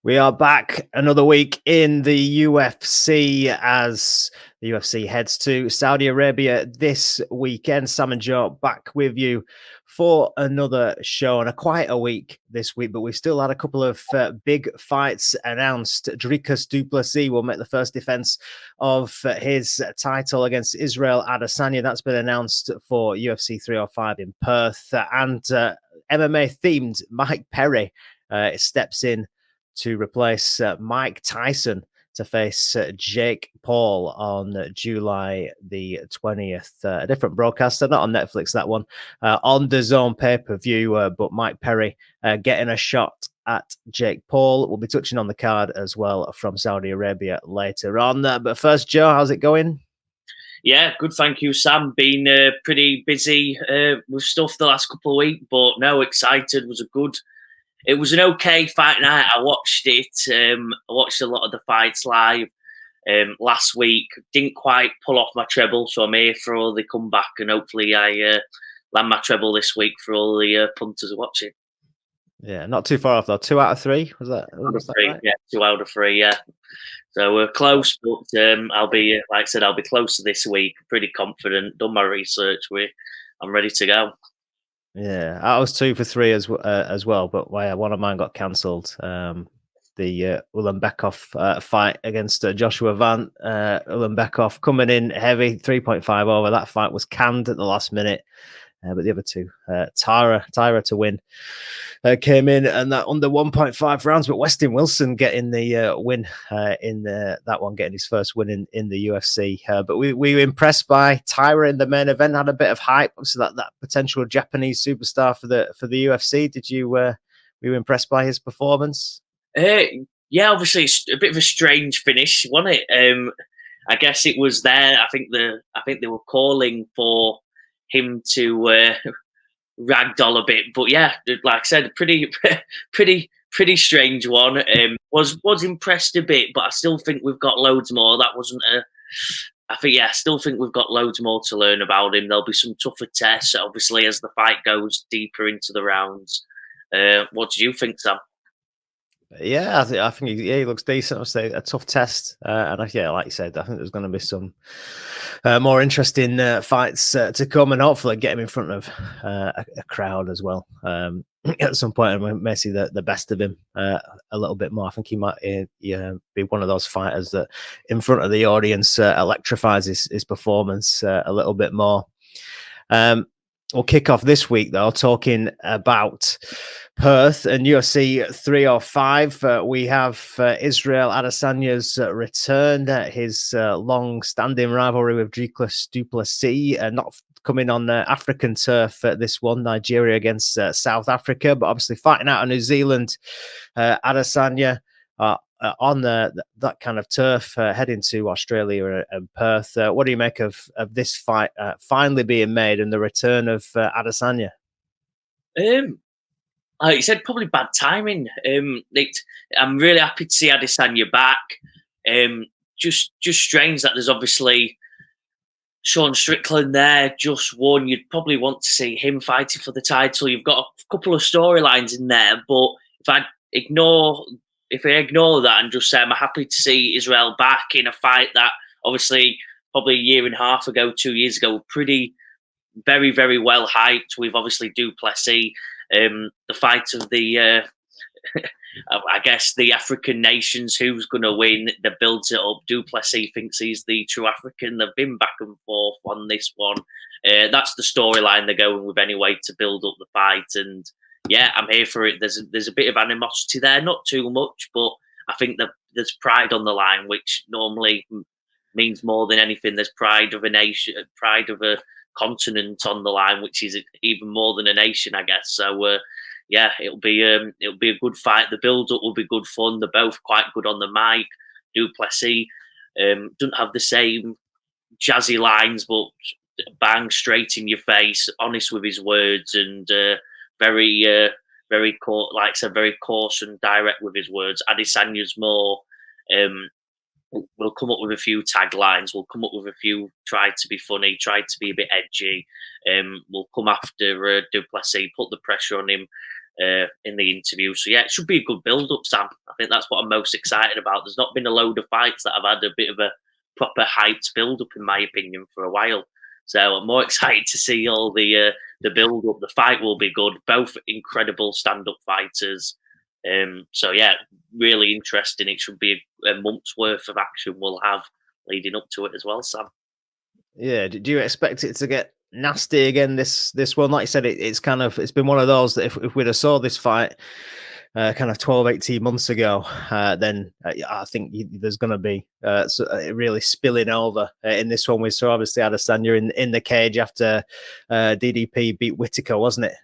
We are back another week in the UFC as the UFC heads to Saudi Arabia this weekend. Sam and Joe back with you for another show and a quite a week this week, but we've still had a couple of big fights announced. Dricus Du Plessis will make the first defense of his title against Israel Adesanya. That's been announced for UFC 305 in Perth. And MMA themed Mike Perry steps in to replace Mike Tyson to face Jake Paul on July the 20th. A different broadcaster, not on Netflix, that one, on the Zone pay-per-view, but Mike Perry getting a shot at Jake Paul. We'll be touching on the card as well from Saudi Arabia later on. But first, Joe, how's it going? Yeah, good. Thank you, Sam. Been pretty busy with stuff the last couple of weeks, but no, excited. It was an okay fight night. I watched it. I watched a lot of the fights live last week. Didn't quite pull off my treble, so I'm here for all the comeback, and hopefully I land my treble this week for all the punters watching. Yeah, not too far off though. 2 out of 3 was that? Was that right? Yeah, 2 out of 3. Yeah, so we're close, but I'll be like I said, I'll be closer this week. Pretty confident. Done my research. I'm ready to go. Yeah, I was 2 for 3 as well, but one of mine got cancelled. The Ulanbekov fight against Joshua Van. Ulanbekov coming in heavy, 3.5 over. That fight was canned at the last minute. But the other two, Tyra to win, came in and that under 1.5 rounds. But Westin Wilson getting the win in that one, getting his first win in the UFC. But we were impressed by Tyra in the main event. Had a bit of hype, so that potential Japanese superstar for the UFC. Did you were you impressed by his performance? Yeah, obviously it's a bit of a strange finish, wasn't it? I guess it was there. I think they were calling for him to ragdoll a bit, but yeah, like I said, pretty strange one. Was impressed a bit, but I still think we've got loads more. That wasn't a. I still think we've got loads more to learn about him. There'll be some tougher tests, obviously, as the fight goes deeper into the rounds. What do you think, Sam? Yeah, I think he looks decent. I'll say a tough test, and like you said, I think there's going to be some more interesting fights to come, and hopefully get him in front of a crowd as well at some point, and we may see the best of him a little bit more. I think he might be one of those fighters that, in front of the audience, electrifies his performance a little bit more. We'll kick off this week, though, talking about Perth and UFC 305. We have Israel Adesanya's return, his long-standing rivalry with Dricus Du Plessis, not coming on African turf this one, Nigeria against South Africa, but obviously fighting out of New Zealand. Adesanya on that kind of turf, heading to Australia and Perth. What do you make of this fight finally being made and the return of Adesanya? Like you said, probably bad timing. I'm really happy to see Adesanya back. Just strange that there's obviously Sean Strickland there, just won. You'd probably want to see him fighting for the title. You've got a couple of storylines in there, but if I ignore that and just say I'm happy to see Israel back in a fight that obviously probably a year and a half ago, 2 years ago, very, very well hyped with obviously Du Plessis, the fight of the, I guess, the African nations, who's going to win, that builds it up. Du Plessis thinks he's the true African. They've been back and forth on this one. That's the storyline they're going with anyway to build up the fight. And yeah, I'm here for it. There's a bit of animosity there, not too much, but I think that there's pride on the line, which normally means more than anything. There's pride of a nation, pride of a continent on the line, which is even more than a nation, I guess. So yeah, it'll be a good fight. The build up will be good fun. They're both quite good on the mic. Du Plessis doesn't have the same jazzy lines, but bang straight in your face, honest with his words, and very like I said, very coarse and direct with his words. Adesanya's more. We'll come up with a few taglines. We'll come up with a few. Try to be funny. Try to be a bit edgy. We'll come after Du Plessis, put the pressure on him. in the interview. So yeah, it should be a good build-up, Sam. I think that's what I'm most excited about. There's not been a load of fights that have had a bit of a proper hyped build-up, in my opinion, for a while. So I'm more excited to see all the build-up. The fight will be good. Both incredible stand-up fighters. So yeah, really interesting. It should be a month's worth of action we'll have leading up to it as well, Sam. Yeah. Do you expect it to get nasty again? This one, like I said, it's been one of those that if we'd have saw this fight kind of 12, 18 months ago, then I think there's going to be really spilling over in this one. We saw obviously Adesanya in the cage after DDP beat Whittaker, wasn't it?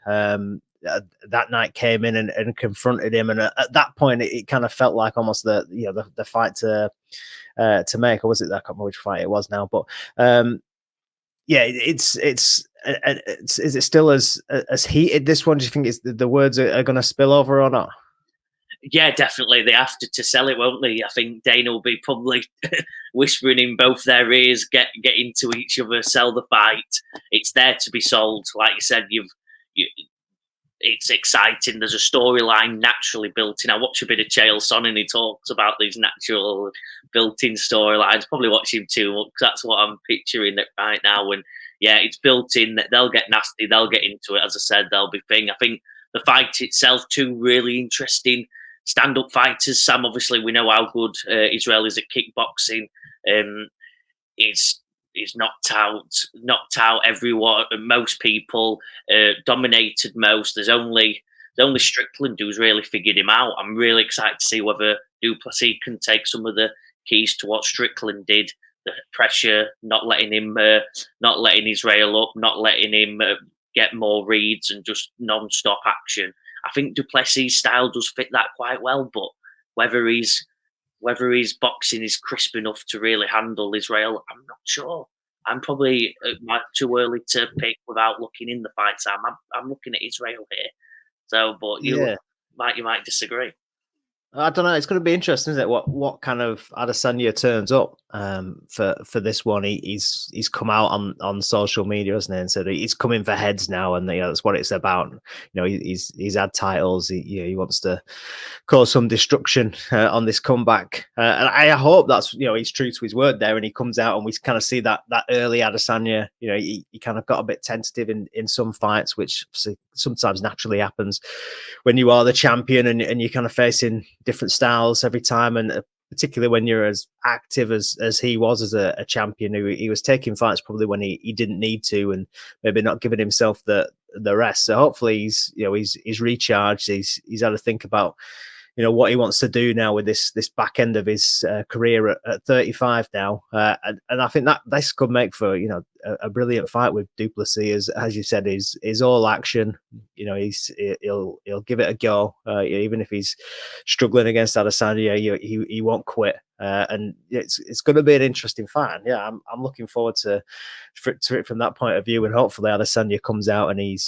That night came in and confronted him, and at that point it kind of felt like almost the fight to make, or was it? I can't remember which fight it was now, but yeah, is it still as heated, this one? Do you think the words are going to spill over or not? Yeah, definitely. They have to sell it, won't they? I think Dana will be probably whispering in both their ears, get into each other, sell the fight. It's there to be sold. Like you said, it's exciting. There's a storyline naturally built in. I watch a bit of Chael Sonnen and he talks about these natural built-in storylines. Probably watch him too much because that's what I'm picturing right now. And yeah, it's built in that they'll get nasty. They'll get into it. As I said, they'll be thing. I think the fight itself too really interesting. Stand-up fighters. Sam, obviously, we know how good Israel is at kickboxing. He's knocked out everyone, most people, dominated most. There's only Strickland who's really figured him out. I'm really excited to see whether Du Plessis can take some of the keys to what Strickland did. The pressure, not letting Israel up, not letting him get more reads and just non-stop action. I think Du Plessis' style does fit that quite well, but whether his boxing is crisp enough to really handle Israel, I'm not sure. I'm probably too early to pick without looking in the fight. I'm looking at Israel here. So, but you might disagree. I don't know. It's going to be interesting, isn't it? What kind of Adesanya turns up for this one? He's come out on social media, hasn't he? And said he's coming for heads now, and that's what it's about. He's had titles. He wants to cause some destruction on this comeback, and I hope that's he's true to his word there, and he comes out and we kind of see that early Adesanya. He kind of got a bit tentative in some fights, which sometimes naturally happens when you are the champion and you're kind of facing different styles every time, and particularly when you're as active as he was as a champion, he was taking fights probably when he didn't need to, and maybe not giving himself the rest. So hopefully he's recharged. He's had to think about what he wants to do now with this back end of his career at 35 now, and I think that this could make for a brilliant fight with Du Plessis. As you said, is all action. He'll give it a go, even if he's struggling against Adesanya. He won't quit, and it's going to be an interesting fight. Yeah, I'm looking forward to it from that point of view, and hopefully Adesanya comes out and he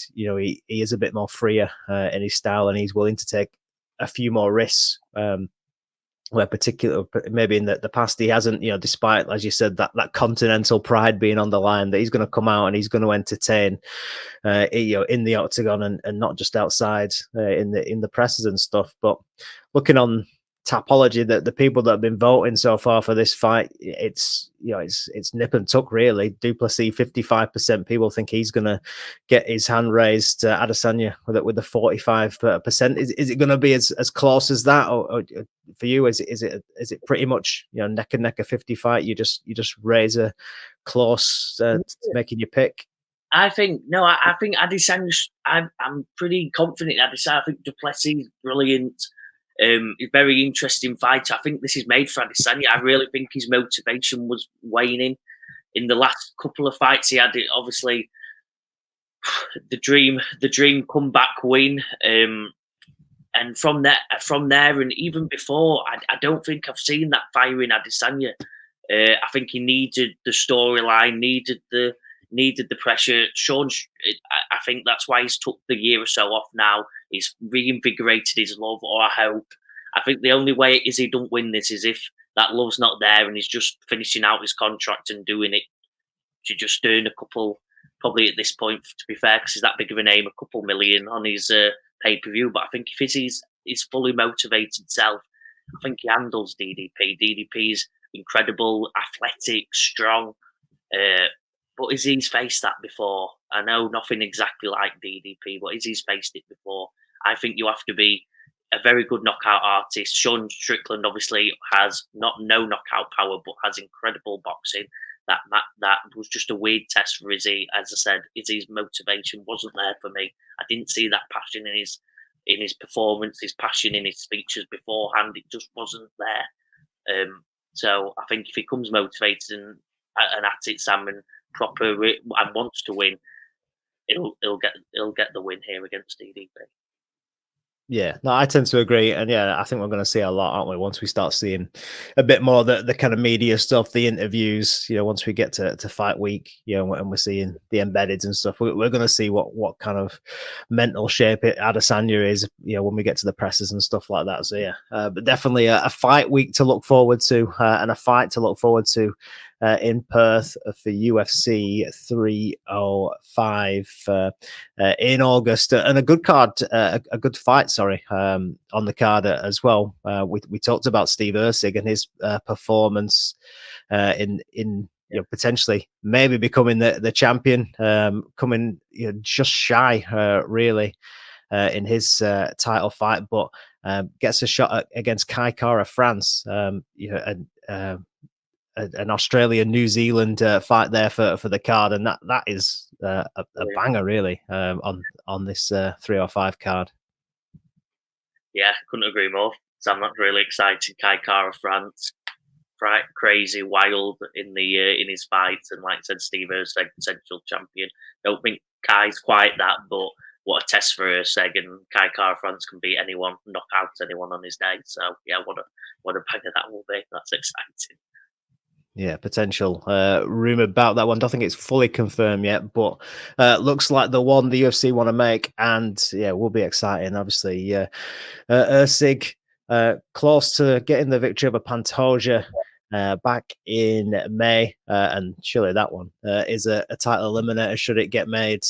is a bit more freer in his style, and he's willing to take a few more risks, where particular maybe in the past he hasn't, despite, as you said, that continental pride being on the line, that he's going to come out and he's going to entertain in the octagon and not just outside in the presses and stuff. But looking on Tapology, that the people that have been voting so far for this fight, it's nip and tuck really. Du Plessis 55%, people think he's gonna get his hand raised. Adesanya with the 45%. Is it going to be as close as that, or for you is it pretty much neck and neck a 50 fight? You just raise a close making your pick. I think Adesanya. I'm pretty confident Adesanya. I think Du Plessis is brilliant. Very interesting fighter. I think this is made for Adesanya. I really think his motivation was waning in the last couple of fights he had. It obviously the dream comeback win, and from there, and even before, I don't think I've seen that fire in Adesanya. I think he needed the storyline, needed the pressure. I think that's why he's took the year or so off now. He's reinvigorated his love, or I hope. I think the only way is he don't win this is if that love's not there and he's just finishing out his contract and doing it to just earn a couple, probably at this point, to be fair, because he's that big of a name, a couple million on his pay-per-view. But I think if he's his fully motivated self, I think he handles DDP. DDP's incredible, athletic, strong. But Izzy's faced that before. I know nothing exactly like DDP, but Izzy's faced it before. I think you have to be a very good knockout artist. Sean Strickland obviously has no knockout power, but has incredible boxing. That was just a weird test for Izzy. As I said, Izzy's motivation wasn't there for me. I didn't see that passion in his performance, his passion in his speeches beforehand. It just wasn't there. So I think if he comes motivated and at it, Sam, and proper and wants to win, he'll get the win here against DDP. Yeah, no, I tend to agree, and yeah, I think we're going to see a lot, aren't we? Once we start seeing a bit more the kind of media stuff, the interviews, once we get to fight week, and we're seeing the embeddeds and stuff, we're going to see what kind of mental shape Adesanya is, when we get to the presses and stuff like that. So yeah, but definitely a fight week to look forward to, and a fight to look forward to. In Perth for UFC 305 in August, and a good card, a good fight, on the card as well. We talked about Steve Erceg and his performance in potentially maybe becoming the champion, coming just shy, really. In his title fight, but gets a shot against Kai Kara France, an Australia-New Zealand fight there for the card, and that is a banger, really, on this 305 card. Yeah, couldn't agree more. Sam, that's really exciting. Kai Kara France, right, crazy, wild in his fights, and like I said, Steve Erceg, potential champion. Don't think Kai's quite that, but what a test for Erceg, and Kai Kara France can beat anyone, knock out anyone on his day. So yeah, what a banger that will be. That's exciting. Yeah, potential rumor about that one. Don't think it's fully confirmed yet, but looks like the one the UFC want to make, and yeah, will be exciting. Obviously, Erceg close to getting the victory over Pantoja back in May, and surely that one is a title eliminator should it get made.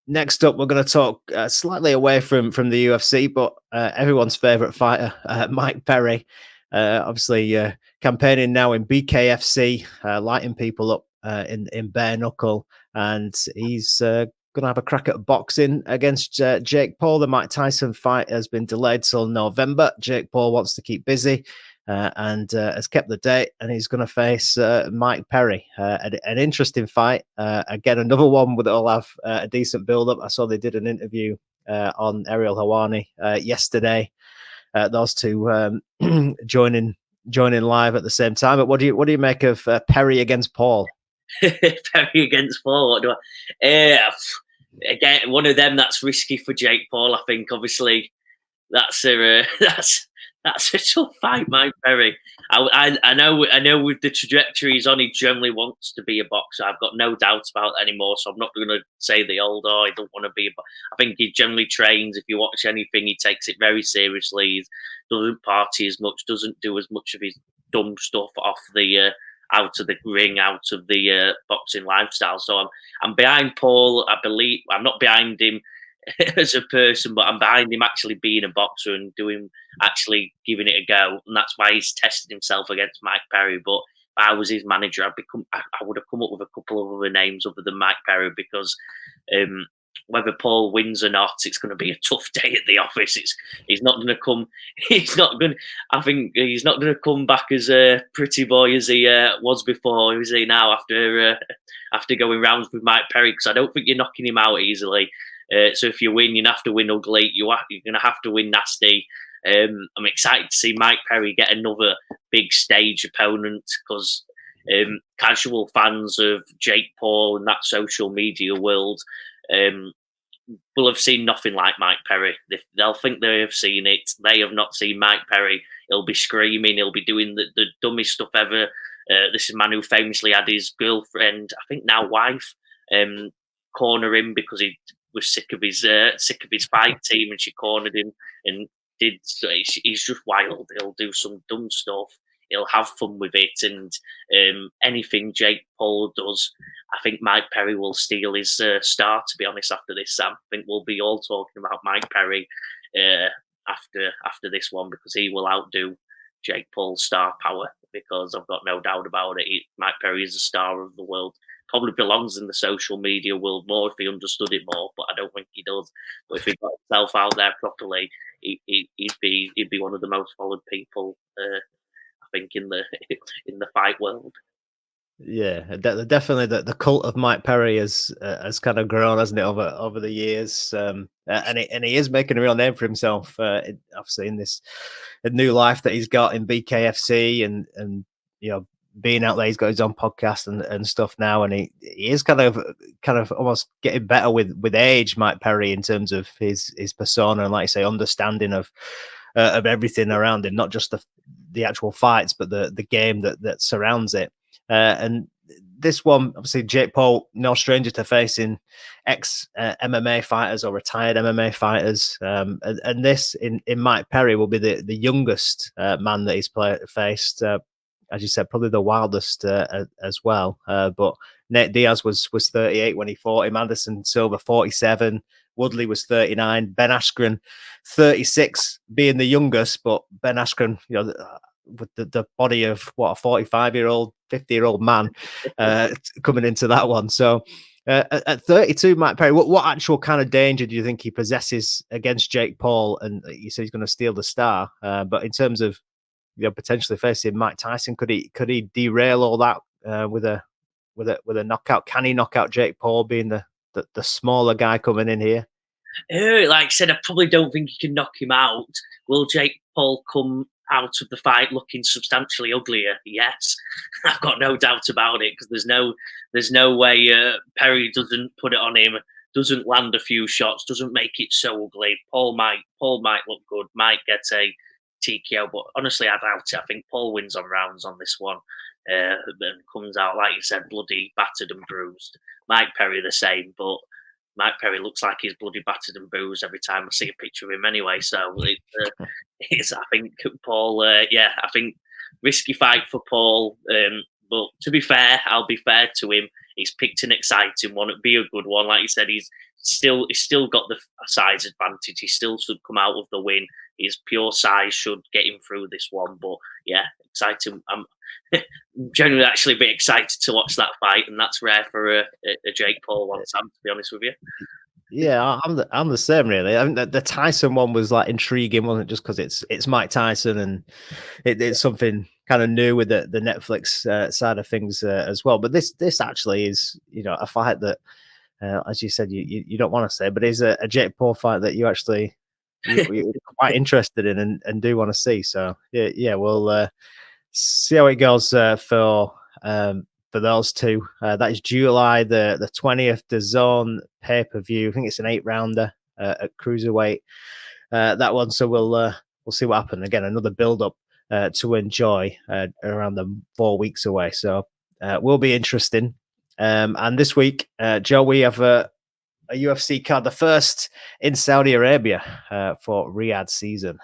Next up, we're going to talk slightly away from the UFC, but everyone's favorite fighter, Mike Perry. Obviously, campaigning now in BKFC, lighting people up in bare knuckle, and he's going to have a crack at boxing against Jake Paul. The Mike Tyson fight has been delayed till November. Jake Paul wants to keep busy and has kept the date, and he's going to face Mike Perry. An interesting fight. Again, another one that'll have a decent build-up. I saw they did an interview on Ariel Helwani yesterday. Those two joining live at the same time. But what do you make of Perry against Paul? Perry against Paul. What do I? Again, one of them that's risky for Jake Paul. I think obviously that's a tough fight, Mike Perry. I know with the trajectory he's on, he generally wants to be a boxer. I've got no doubts about that anymore. So I'm not going to say the old, I don't want to be a boxer. I think he generally trains. If you watch anything, he takes it very seriously. He doesn't party as much, doesn't do as much of his dumb stuff off the out of the ring, out of the boxing lifestyle. So I'm behind Paul. I believe I'm not behind him as a person, but I'm behind him actually being a boxer and actually giving it a go, and that's why he's tested himself against Mike Perry. But if I was his manager, I would have come up with a couple of other names other than Mike Perry, because whether Paul wins or not, it's going to be a tough day at the office. He's not going to come. I think he's not going to come back as a pretty boy as he was before. Who is he now after going rounds with Mike Perry? Because I don't think you're knocking him out easily. So if you win, you have to win ugly. You're going to have to win nasty. I'm excited to see Mike Perry get another big stage opponent, because casual fans of Jake Paul and that social media world will have seen nothing like Mike Perry. They'll think they have seen it. They have not seen Mike Perry. He'll be screaming. He'll be doing the dumbest stuff ever. This is a man who famously had his girlfriend, I think now wife, corner him because he was sick of his fight team, and she cornered him and did. He's just wild. He'll do some dumb stuff. he'll have fun with it. And anything Jake Paul does, I think Mike Perry will steal his star. To be honest, after this, Sam, I think we'll be all talking about Mike Perry after this one, because he will outdo Jake Paul's star power. Because I've got no doubt about it, Mike Perry is a star of the world. Probably belongs in the social media world more if he understood it more, but I don't think he does. But if he got himself out there properly, he'd be one of the most followed people, I think, in the fight world. Yeah, definitely the cult of Mike Perry has kind of grown, hasn't it, over the years? And he is making a real name for himself, obviously in this new life that he's got in BKFC, and being out there. He's got his own podcast and stuff now, and he is kind of almost getting better with age, Mike Perry, in terms of his persona and, like you say, understanding of everything around him, not just the actual fights, but the game that surrounds it. And this one, obviously, Jake Paul, no stranger to facing ex-MMA fighters or retired MMA fighters. And this, in Mike Perry, will be the youngest man that he's faced. As you said, probably the wildest as well. But Nate Diaz was 38 when he fought him. Anderson Silva, 47. Woodley was 39. Ben Askren, 36, being the youngest. But Ben Askren, with the body of a 45-year-old, 50-year-old man coming into that one. So at 32, Mike Perry, what actual kind of danger do you think he possesses against Jake Paul? And you said he's going to steal the star, but in terms of potentially facing Mike Tyson, could he derail all that with a knockout? Can he knock out Jake Paul, being the smaller guy coming in here? Like I said, I probably don't think he can knock him out. Will Jake Paul come out of the fight looking substantially uglier? Yes, I've got no doubt about it, because there's no way Perry doesn't put it on him, doesn't land a few shots, doesn't make it so ugly. Paul might look good, might get a TKO, but honestly, I doubt it. I think Paul wins on rounds on this one, and comes out, like you said, bloody battered and bruised. Mike Perry the same, but Mike Perry looks like he's bloody battered and bruised every time I see a picture of him anyway. So it's I think Paul, I think risky fight for Paul. But to be fair, I'll be fair to him. He's picked an exciting one. It'd be a good one. Like you said, he's still got the size advantage. He still should come out with the win. His pure size should get him through this one. But yeah, exciting. I'm generally actually a bit excited to watch that fight, and that's rare for a Jake Paul one, Sam, to be honest with you. Yeah, I'm the same, really. I think the Tyson one was like intriguing, wasn't it? Just because it's Mike Tyson, and it's something kind of new with the Netflix side of things as well. But this actually is, a fight that, as you said, you don't want to say, but is a Jake Paul fight that you're quite interested in and do want to see. So yeah, we'll see how it goes for those two. That is July the 20th, DAZN pay-per-view. I think it's an 8-rounder at cruiserweight, that one. So we'll see what happens. Again, another build-up to enjoy around the 4 weeks away. So will be interesting. And this week, Joe, we have a UFC card, the first in Saudi Arabia for Riyadh season.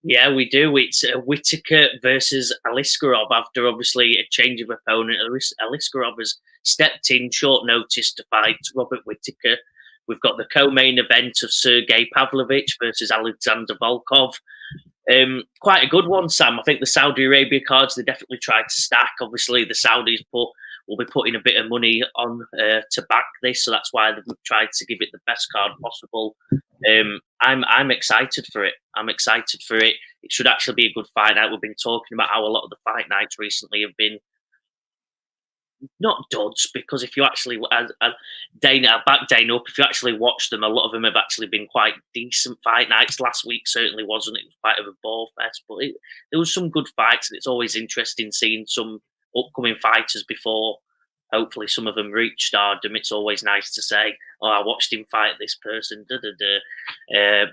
Yeah, we do. It's Whittaker versus Aliskerov, after obviously a change of opponent. Aliskerov has stepped in short notice to fight Robert Whittaker. We've got the co-main event of Sergey Pavlovich versus Alexander Volkov. Quite a good one, Sam. I think the Saudi Arabia cards, they definitely tried to stack. Obviously, the Saudis will be putting a bit of money on to back this, so that's why they've tried to give it the best card possible. I'm excited for it. It should actually be a good fight night. We've been talking about how a lot of the fight nights recently have been not duds, because if you actually, Dana, back Dana up, if you actually watch them, a lot of them have actually been quite decent fight nights. Last week certainly wasn't. It was quite of a ball fest, but there was some good fights, and it's always interesting seeing some upcoming fighters before hopefully some of them reach stardom. It's always nice to say, oh, I watched him fight this person.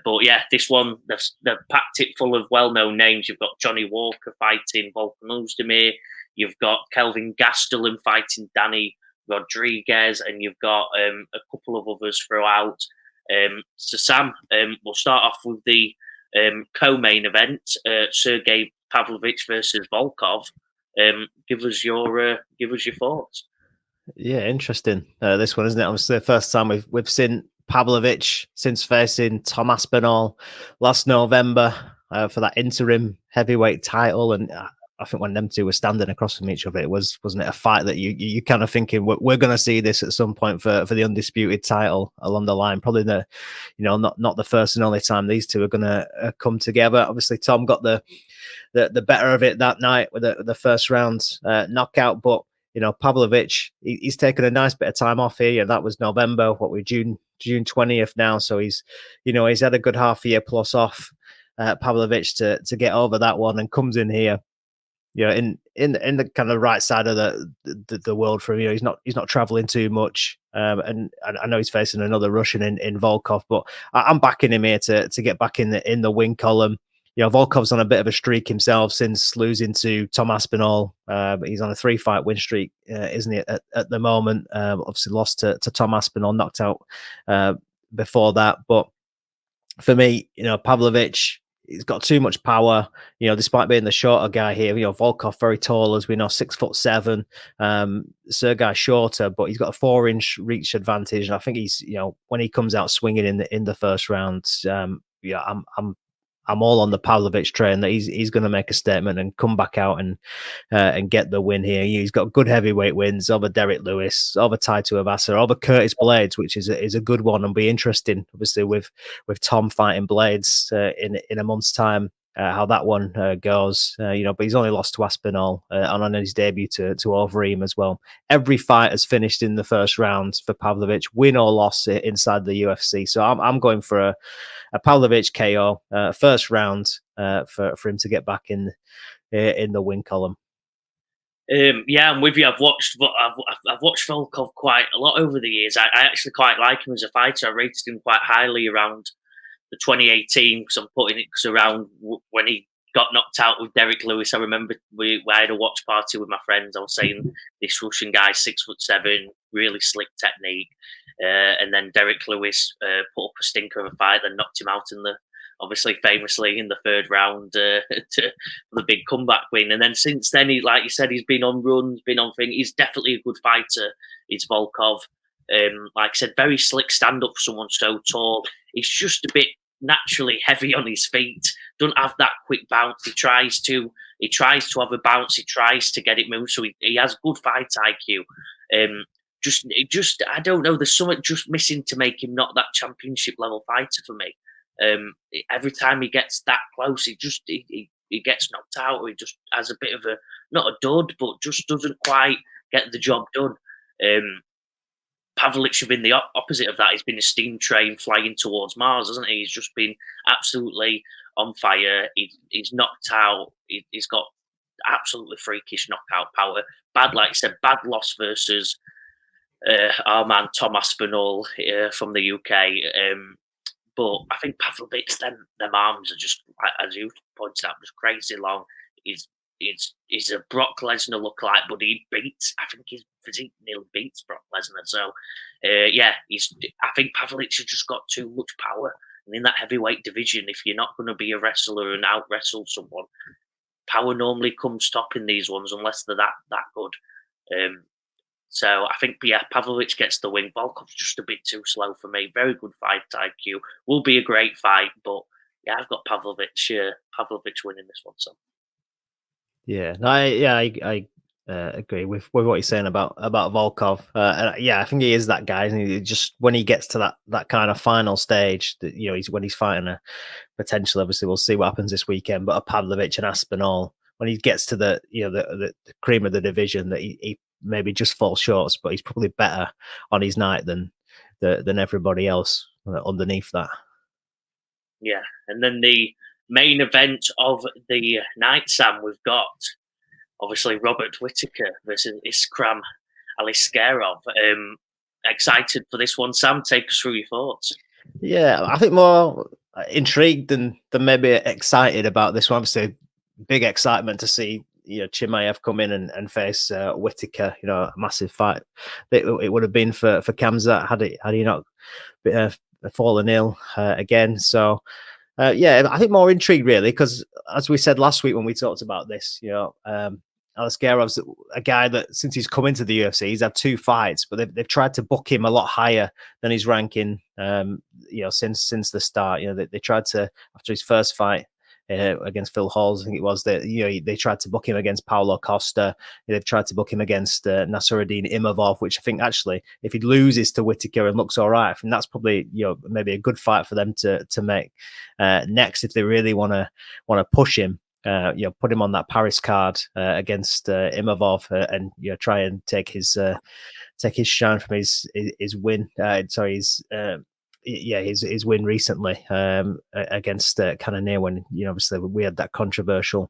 But yeah, this one, they've packed it full of well-known names. You've got Johnny Walker fighting Volkan Ozdemir. You've got Kelvin Gastelum fighting Danny Rodriguez. And you've got a couple of others throughout. So Sam, we'll start off with the co-main event. Sergey Pavlovich versus Volkov. Give us your thoughts. Yeah, interesting. This one, isn't it? Obviously, the first time we've seen Pavlovich since facing Tom Aspinall last November for that interim heavyweight title, and I think when them two were standing across from each other, wasn't it a fight that you kind of thinking we're going to see this at some point for the undisputed title along the line? Probably not the first and only time these two are going to come together. Obviously, Tom got the better of it that night with the first round knockout, but Pavlovich, he's taken a nice bit of time off here. That was November. What we're June 20th now, so he's had a good half a year plus off. Pavlovich to get over that one, and comes in here, in the kind of right side of the world for him. He's not traveling too much, and I know he's facing another Russian in Volkov, but I'm backing him here to get back in the win column. Volkov's on a bit of a streak himself since losing to Tom Aspinall. He's on a 3-fight win streak, isn't he, at the moment? Obviously lost to Tom Aspinall, knocked out before that. But for me, Pavlovich, he's got too much power, despite being the shorter guy here. Volkov very tall, as we know, 6'7". Sergei shorter, but he's got a 4-inch reach advantage. And I think he's, when he comes out swinging in the first round, I'm all on the Pavlovich train that he's going to make a statement and come back out and get the win here. He's got good heavyweight wins over Derek Lewis, over Tai Tuivasa, over Curtis Blades, which is a good one and be interesting, obviously, with Tom fighting Blades in a month's time. How that one goes, but he's only lost to Aspinall and on his debut to Overeem as well. Every fight has finished in the first round for Pavlovich, win or loss inside the UFC. So I'm going for a Pavlovich KO first round for him to get back in the win column. Yeah, I'm with you. I've watched Volkov quite a lot over the years. I actually quite like him as a fighter. I rated him quite highly around the 2018, because I'm putting it around when he got knocked out with Derek Lewis. I remember we had a watch party with my friends. I was saying this Russian guy, 6'7", really slick technique, and then Derek Lewis put up a stinker of a fight, then knocked him out obviously famously in the third round to the big comeback win. And then since then, like you said, he's been on runs, been on things. He's definitely a good fighter. It's Volkov. Like I said, very slick stand up for someone so tall. He's just a bit naturally heavy on his feet. Don't have that quick bounce. He tries to have a bounce. He tries to get it moved. So he has good fight IQ. Just I don't know. There's something just missing to make him not that championship level fighter for me. Every time he gets that close, he gets knocked out, or he just has a bit of not a dud, but just doesn't quite get the job done. Pavlovich has been the opposite of that. He's been a steam train flying towards Mars, hasn't he? He's just been absolutely on fire. He's knocked out. He's got absolutely freakish knockout power. Bad, like I said, bad loss versus our man Tom Aspinall from the UK. But I think Pavlovich, them arms are just, as you pointed out, just crazy long. He's a Brock Lesnar lookalike, but he beats. I think his physique nearly beats Brock Lesnar. So, I think Pavlovich has just got too much power. And in that heavyweight division, if you're not going to be a wrestler and out wrestle someone, power normally comes top in these ones, unless they're that good. So I think, Pavlovich gets the win. Volkov's just a bit too slow for me. Very good fight IQ. Will be a great fight, but I've got Pavlovich winning this one. So. Yeah, I agree with what you're saying about Volkov. And I think he is that guy. And he just, when he gets to that kind of final stage, that when he's fighting a potential. Obviously, we'll see what happens this weekend. But a Pavlovich and Aspinall, when he gets to the cream of the division, that he maybe just falls short, but he's probably better on his night than everybody else underneath that. Yeah, and then the main event of the night, Sam, we've got obviously Robert Whittaker versus Ikram Aliskerov. Excited for this one, Sam? Take us through your thoughts. Yeah, I think more intrigued than maybe excited about this one. Obviously, big excitement to see Chimaev come in and face Whittaker. A massive fight. It would have been for Khamzat had he not fallen ill again. So. Yeah, I think more intrigue really, because as we said last week when we talked about this, Aliskerov's a guy that since he's come into the UFC, he's had 2 fights, but they've tried to book him a lot higher than his ranking. Since the start, they tried to, after his first fight against Phil Halls, I think it was, that they tried to book him against Paulo Costa. They've tried to book him against Nasruddin Imavov, which I think actually, if he loses to Whittaker and looks all right, I think that's probably maybe a good fight for them to make next if they really want to push him. Put him on that Paris card against Imavov and try and take his shine from his win. His win recently against Cannonier, when obviously we had that controversial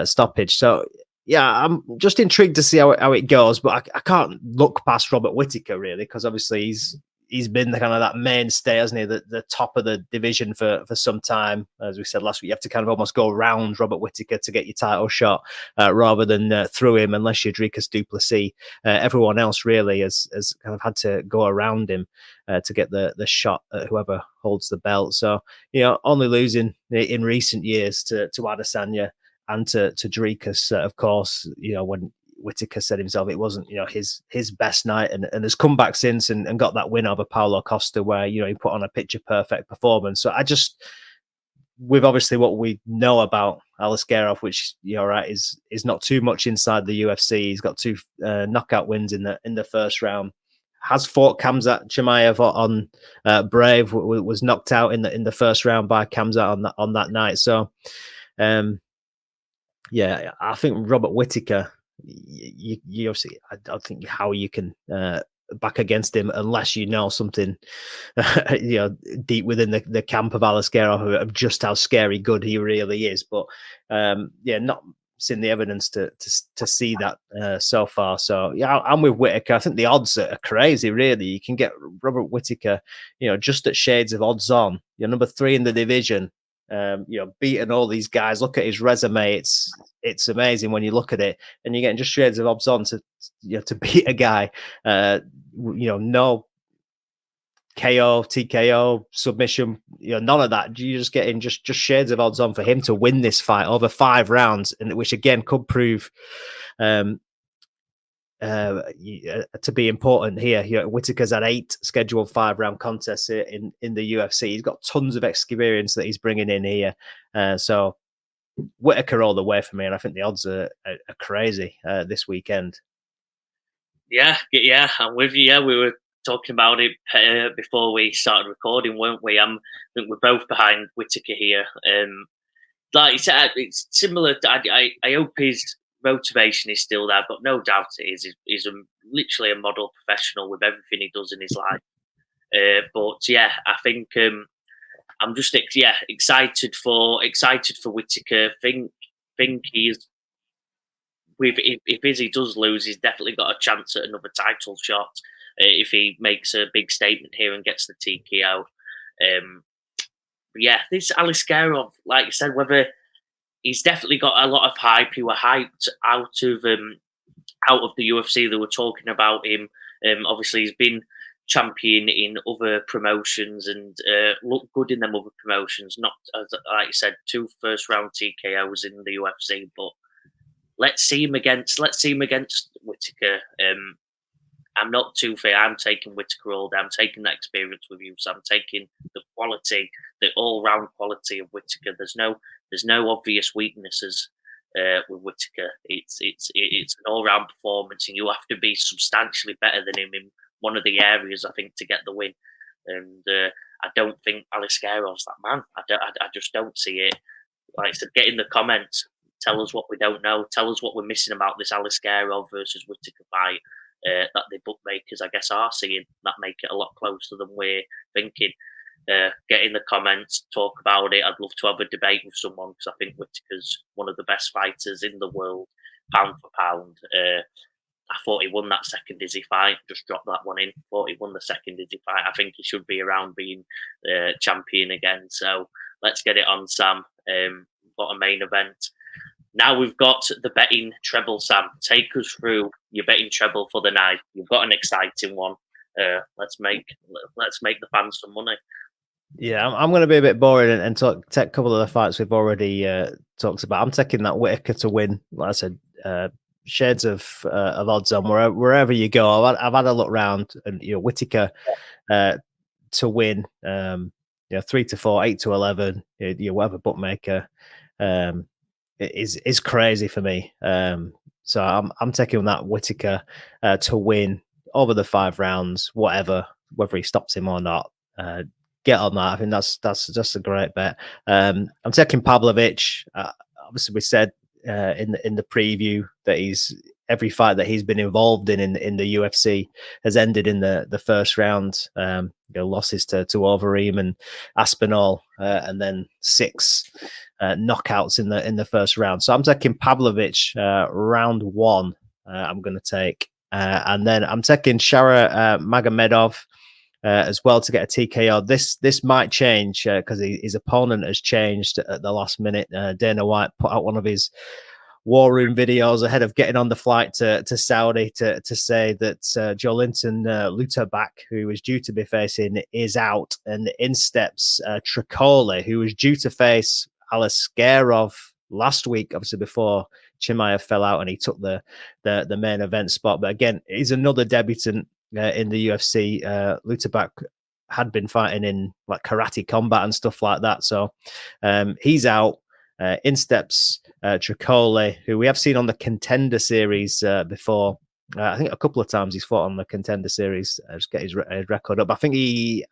stoppage. So yeah, I'm just intrigued to see how it goes, but I can't look past Robert Whittaker really, because obviously he's been the kind of that mainstay, hasn't he? The top of the division for some time. As we said last week, you have to kind of almost go around Robert Whittaker to get your title shot, rather than through him, unless you're Dricus Du Plessis. Everyone else really has kind of had to go around him to get the shot at whoever holds the belt. So, only losing in recent years to Adesanya and to Dricus, of course, when Whittaker said himself it wasn't his best night, and has come back since and got that win over Paulo Costa where he put on a picture perfect performance. So with obviously what we know about Aliskerov, which is not too much inside the UFC. He's got 2 knockout wins in the first round. Has fought Khamzat Chimaev on Brave, was knocked out in the first round by Khamzat on that night. So yeah, I think Robert Whittaker, you obviously, I don't think how you can back against him unless something deep within the camp of Aliskerov of just how scary good he really is. But not seen the evidence to see that so far. So yeah, I'm with Whittaker. I think the odds are crazy. Really, you can get Robert Whittaker, just at shades of odds on. You're number 3 in the division. Beating all these guys. Look at his resume; it's amazing when you look at it, and you're getting just shades of odds on to beat a guy. No KO, TKO, submission, none of that. You're just getting just shades of odds on for him to win this fight over 5 rounds, and which again could prove to be important here. Whittaker's had 8 scheduled 5-round contests in the UFC. He's got tons of experience that he's bringing in here. So Whittaker all the way for me, and I think the odds are crazy this weekend. Yeah, I'm with you. Yeah, we were talking about it before we started recording, weren't we? I think we're both behind Whittaker here. Like you said, it's similar. I hope his motivation is still there. I've got no doubt it is. He's literally a model professional with everything he does in his life. But yeah, I think I'm just excited for Whittaker. Think he's if Izzy does lose, he's definitely got a chance at another title shot if he makes a big statement here and gets the TKO. Yeah, this Aliskerov, like you said, whether he's definitely got a lot of hype. He were hyped out of the UFC. They were talking about him. Obviously, he's been champion in other promotions and looked good in them other promotions. Not, like you said, 2 first-round TKOs in the UFC, but let's see him against Whittaker. I'm not too fair. I'm taking Whittaker all day. I'm taking that experience with you. So I'm taking the quality, the all-round quality of Whittaker. There's no obvious weaknesses with Whittaker. It's an all-round performance, and you have to be substantially better than him in one of the areas, I think, to get the win. And I don't think Aliskerov's that man. I just don't see it. Like I said, get in the comments. Tell us what we don't know. Tell us what we're missing about this Aliskerov versus Whittaker fight. That the bookmakers, I guess, are seeing that make it a lot closer than we're thinking. Get in the comments, talk about it. I'd love to have a debate with someone because I think Whittaker's one of the best fighters in the world, pound for pound. I thought he won that second Izzy fight, just dropped that one in. Thought he won the second Izzy fight. I think he should be around being champion again. So let's get it on, Sam. Got a main event. Now we've got the betting treble, Sam. Take us through your betting treble for the night. You've got an exciting one. Let's make the fans some money. Yeah, I'm going to be a bit boring and take a couple of the fights we've already talked about. I'm taking that Whittaker to win. Like I said, shades of odds on wherever you go. I've had a look round, and Whittaker to win. 3-4, 8-11. Whatever bookmaker is crazy for me. So I'm taking that Whittaker to win over the 5 rounds, whatever, whether he stops him or not. Get on that. I think that's just a great bet. I'm taking Pavlovich. Obviously, we said in the preview that every fight that he's been involved in the UFC has ended in the first round. Losses to Overeem and Aspinall, and then 6 knockouts in the first round. So I'm taking Pavlovich round 1. I'm going to take, and then I'm taking Shara Magomedov as well to get a TKO. This might change because his opponent has changed at the last minute. Dana White put out one of his war room videos ahead of getting on the flight to Saudi to say that Jolinton Luterbach, who was due to be facing, is out, and in steps Tricoli, who was due to face Aliskerov last week, obviously before Chimaev fell out and he took the main event spot. But again, he's another debutant in the UFC. Luterbach had been fighting in like karate combat and stuff like that, so he's out. In steps Tricoli, who we have seen on the Contender Series before. I think a couple of times he's fought on the Contender Series. Just get his record up. I think he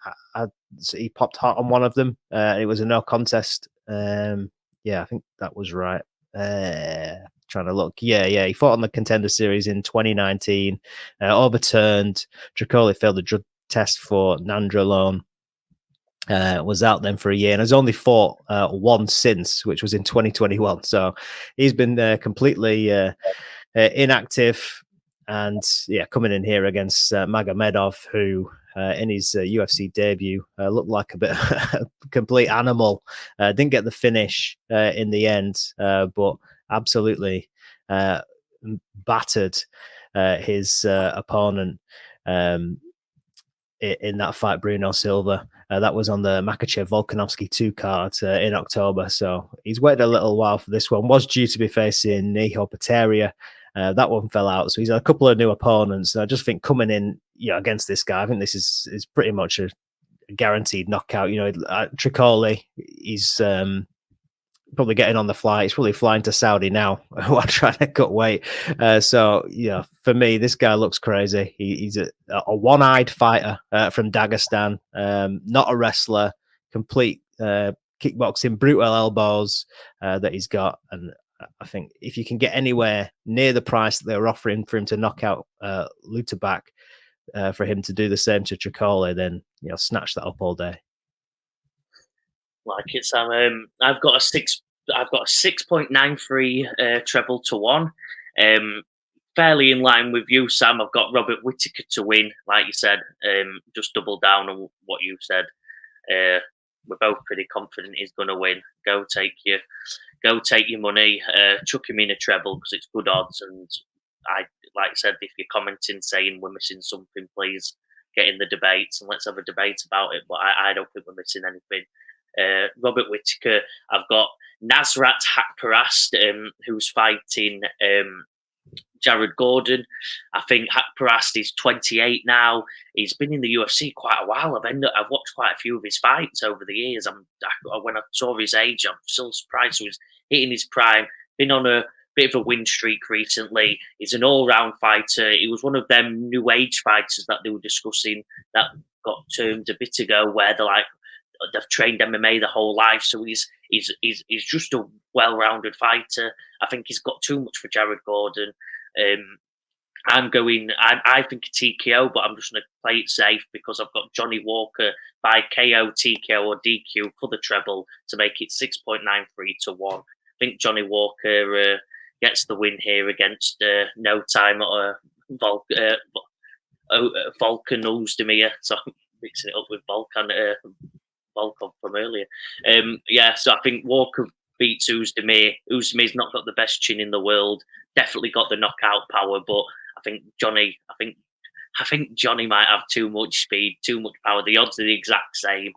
popped hot on one of them. It was a no contest. Yeah, I think that was right. Trying to look. Yeah, he fought on the Contender Series in 2019. Overturned. Tricoli failed the drug test for nandrolone. Was out then for a year and has only fought once since, which was in 2021. So he's been completely inactive. And yeah, coming in here against Magomedov, who in his UFC debut looked like a bit a complete animal. Didn't get the finish in the end, but absolutely battered his opponent. In that fight, Bruno Silva. That was on the Makachev Volkanovski 2 card in October. So he's waited a little while for this one. Was due to be facing Niho Pateria. That one fell out. So he's had a couple of new opponents. And I just think coming in against this guy, I think this is pretty much a guaranteed knockout. Tricoli, he's probably getting on the flight. He's probably flying to Saudi now while trying to cut weight. So for me, this guy looks crazy. He's a one-eyed fighter from Dagestan, not a wrestler, complete kickboxing, brutal elbows that he's got. And I think if you can get anywhere near the price that they were offering for him to knock out Luterbach, for him to do the same to Tricoli, then snatch that up all day. Like it, Sam. I've got a 6.93 treble to 1. Fairly in line with you, Sam. I've got Robert Whittaker to win, like you said. Just double down on what you said. We're both pretty confident he's going to win. Go take your money. Chuck him in a treble because it's good odds. And like I said, if you're commenting saying we're missing something, please get in the debates and let's have a debate about it. But I don't think we're missing anything. Robert Whittaker. I've got Nasrat Haqparast, who's fighting Jared Gordon. I think Haqparast is 28 now. He's been in the UFC quite a while. I've watched quite a few of his fights over the years. When I saw his age, I'm still surprised he was hitting his prime. Been on a bit of a win streak recently. He's an all-round fighter. He was one of them new age fighters that they were discussing that got termed a bit ago, where they're like, they've trained MMA their whole life, so he's just a well-rounded fighter. I think he's got too much for Jared Gordon. I think a TKO, but I'm just going to play it safe because I've got Johnny Walker by KO, TKO, or DQ for the treble to make it 6.93 to 1. I think Johnny Walker gets the win here against No Time Volkan Ozdemir. So I'm mixing it up with Volkov from earlier. So I think Walker beats Ozdemir. Ozdemir's not got the best chin in the world. Definitely got the knockout power, but I think Johnny might have too much speed, too much power. The odds are the exact same.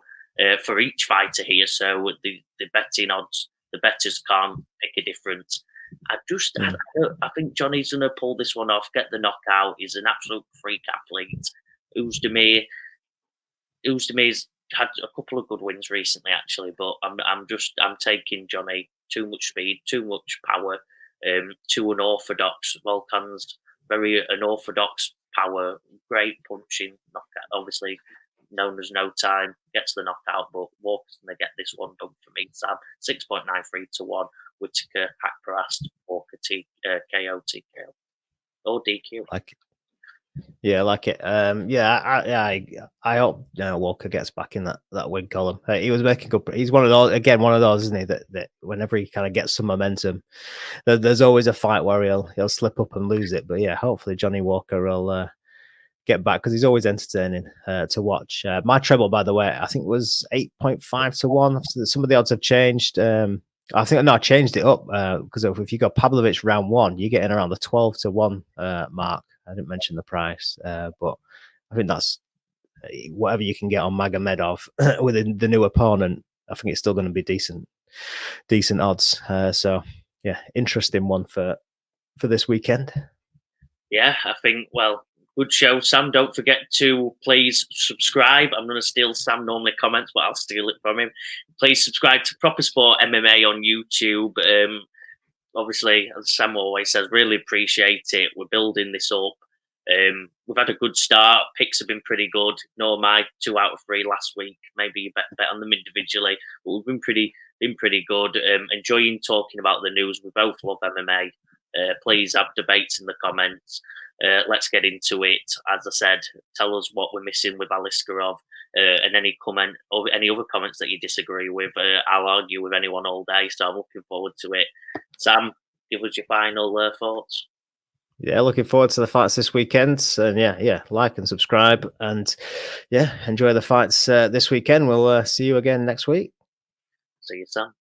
for each fighter here. So the betting odds, the bettors can't pick a difference. I think Johnny's going to pull this one off, get the knockout. He's an absolute freak athlete. Uzdemir's had a couple of good wins recently, actually, but I'm taking Johnny. Too much speed, too much power, too unorthodox. Volkan's very unorthodox power, great punching, knockout. Obviously, known as no time, gets the knockout, but Walker's going to get this one done for me. Sam, 6.93 to 1. Whittaker, Hakparast, Walker, KO, TKO, or DQ. I like it. I hope Walker gets back in that win column. He was making good. He's one of those, isn't he? That whenever he kind of gets some momentum, there's always a fight where he'll slip up and lose it. But yeah, hopefully Johnny Walker will get back, because he's always entertaining to watch. My treble, by the way, I think was 8.5 to 1. Some of the odds have changed. I changed it up because if you got Pavlovich round 1, you're getting around the 12 to 1 mark. I didn't mention the price, but I think that's whatever you can get on Magomedov with the new opponent. I think it's still going to be decent odds. So yeah, interesting one for this weekend. Yeah, I think, well, good show, Sam. Don't forget to please subscribe. I'm going to steal Sam normally comments, but I'll steal it from him. Please subscribe to Proper Sport MMA on YouTube. Obviously, as Sam always says, really appreciate it. We're building this up. We've had a good start. Picks have been pretty good. Ignore my 2 out of 3 last week. Maybe you bet on them individually, but we've been pretty good. Enjoying talking about the news. We both love MMA. Please have debates in the comments. Let's get into it. As I said, tell us what we're missing with Aliskerov, and any comment or any other comments that you disagree with. I'll argue with anyone all day, so I'm looking forward to it. Sam, give us your final thoughts. Yeah, looking forward to the fights this weekend, and yeah, like and subscribe, and yeah, enjoy the fights this weekend. We'll see you again next week. See you, Sam.